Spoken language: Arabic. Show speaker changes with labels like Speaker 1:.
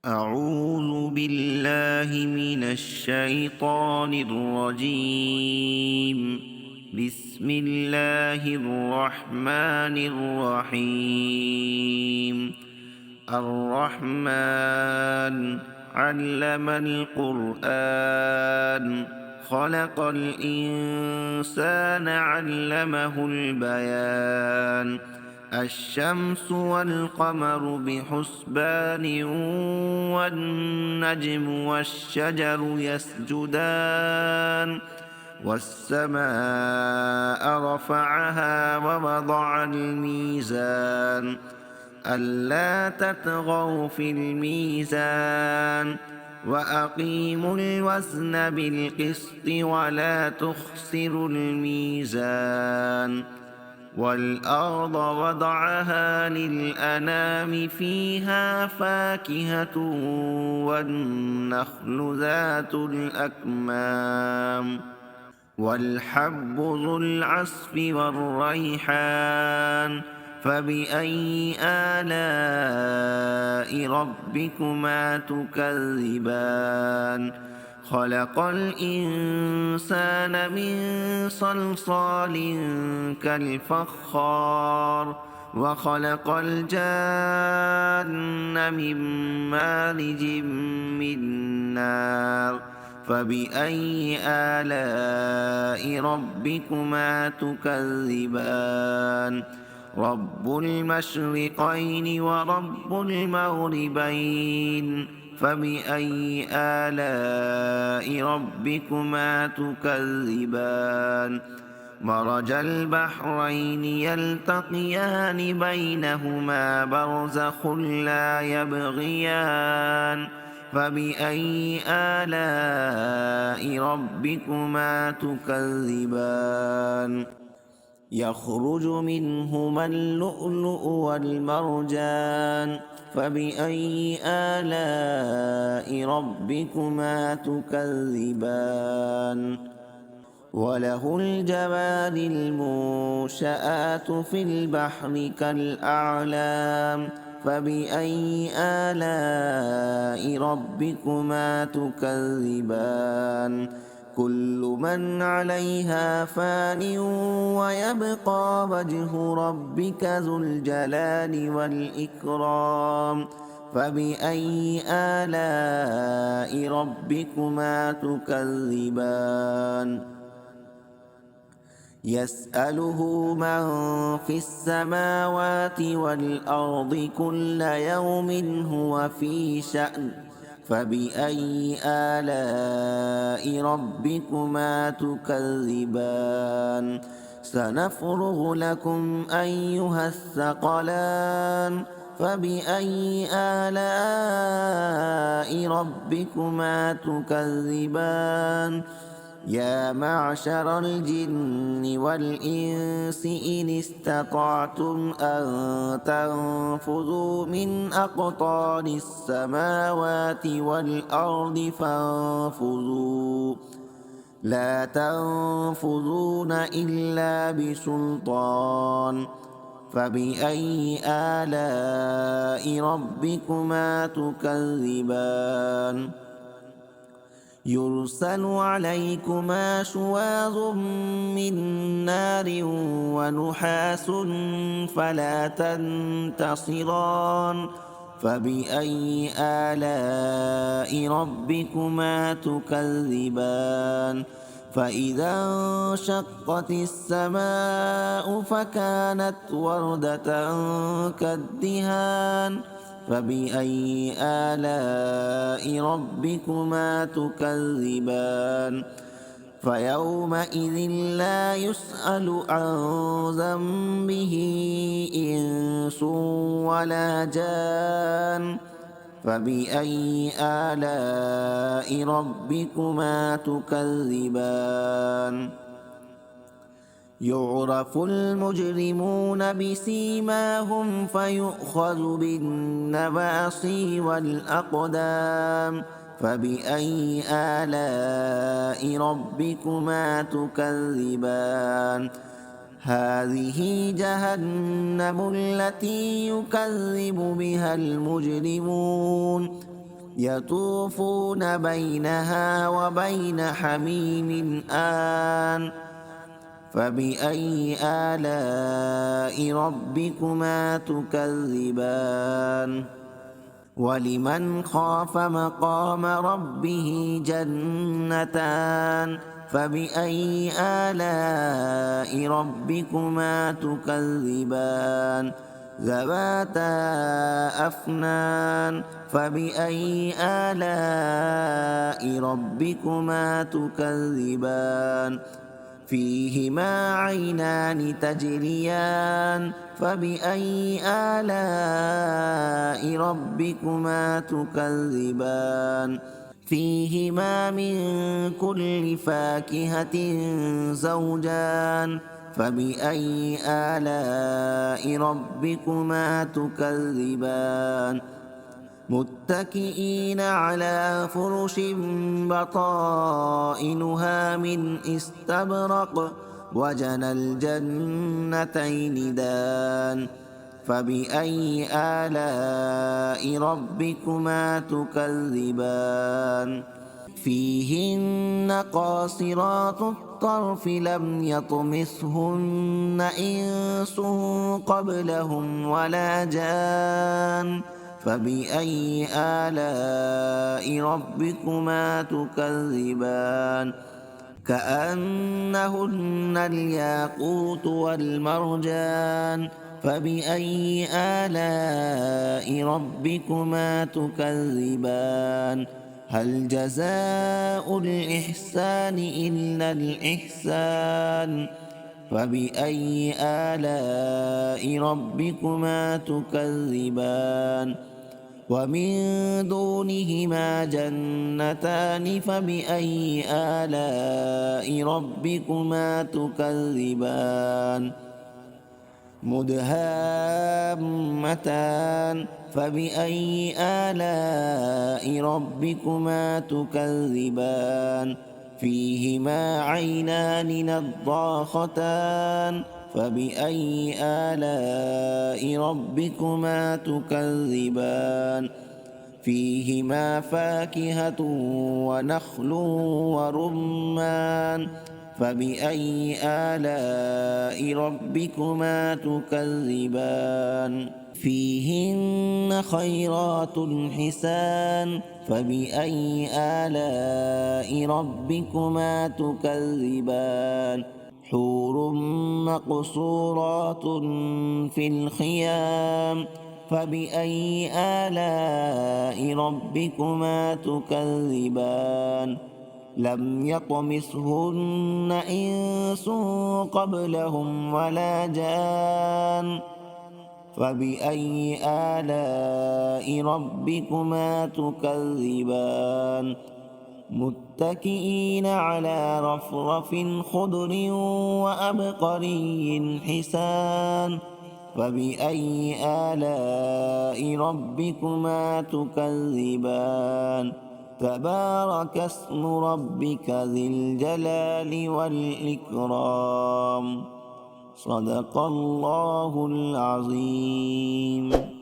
Speaker 1: أعوذ بالله من الشيطان الرجيم. بسم الله الرحمن الرحيم. الرحمن علم القرآن، خلق الإنسان علمه البيان. الشمس والقمر بحسبان، والنجم والشجر يسجدان. والسماء رفعها ووضع الميزان، ألا تطغوا في الميزان، وأقيموا الوزن بالقسط ولا تخسروا الميزان. والأرض وضعها للأنام، فيها فاكهة والنخل ذات الأكمام، والحب ذو العصف والريحان. فبأي آلاء ربكما تكذبان؟ خلق الإنسان من صلصال كالفخار، وخلق الجان من مارج من نار. فبأي آلاء ربكما تكذبان؟ رب المشرقين ورب المغربين، فبأي آلاء ربكما تكذبان؟ مرج البحرين يلتقيان، بينهما برزخ لا يبغيان. فبأي آلاء ربكما تكذبان؟ يخرج منهما اللؤلؤ والمرجان، فبأي آلاء ربكما تكذبان؟ وله الجوار المنشآت في البحر كالأعلام، فبأي آلاء ربكما تكذبان؟ كل من عليها فان، ويبقى وجه ربك ذو الجلال والإكرام. فبأي آلاء ربكما تكذبان؟ يسأله من في السماوات والأرض، كل يوم هو في شأن. فبأي آلاء ربكما تكذبان؟ سنفرغ لكم أيها الثقلان. فبأي آلاء ربكما تكذبان؟ يا معشر الجن والإنس، إن استطعتم أن تنفذوا من أقطار السماوات والأرض فانفذوا، لا تنفذون إلا بسلطان. فبأي آلاء ربكما تكذبان؟ يرسل عليكما شواظ من نار ونحاس، فلا تنتصران. فبأي آلاء ربكما تكذبان؟ فإذا انشقت السماء فكانت وردة كالدهان. فبأي آلاء ربكما تكذبان؟ فيومئذ لا يسأل عن ذنبه إنس ولا جان. فبأي آلاء ربكما تكذبان؟ يعرف المجرمون بسيماهم، فيؤخذ بالنواصي والأقدام. فبأي آلاء ربكما تكذبان؟ هذه جهنم التي يكذب بها المجرمون، يطوفون بينها وبين حميم آن فبأي آلاء ربكما تكذبان ولمن خاف مقام ربه جنتان فبأي آلاء ربكما تكذبان ذواتا أفنان فبأي آلاء ربكما تكذبان فيهما عينان تجريان فبأي آلاء ربكما تكذبان فيهما من كل فاكهة زوجان فبأي آلاء ربكما تكذبان متكئين على فرش بطائنها من استبرق وجنى الجنتين دان فبأي آلاء ربكما تكذبان فيهن قاصرات الطرف لم يطمثهن إنس قبلهم ولا جان فبأي آلاء ربكما تكذبان كأنهن الياقوت والمرجان فبأي آلاء ربكما تكذبان هل جزاء الإحسان إلا الإحسان فبأي آلاء ربكما تكذبان ومن دونهما جنتان فبأي آلاء ربكما تكذبان مدهامتان فبأي آلاء ربكما تكذبان فيهما عينان نضاختان فبأي آلاء ربكما تكذبان فيهما فاكهة ونخل ورمان فبأي آلاء ربكما تكذبان فيهن خيرات حسان فبأي آلاء ربكما تكذبان حور مقصورات في الخيام فبأي آلاء ربكما تكذبان لم يطمثهن إنس قبلهم ولا جان فبأي آلاء ربكما تكذبان متكئين على رفرف خضر وأبقري حسان فبأي آلاء ربكما تكذبان تبارك اسم ربك ذي الجلال والإكرام صدق الله العظيم.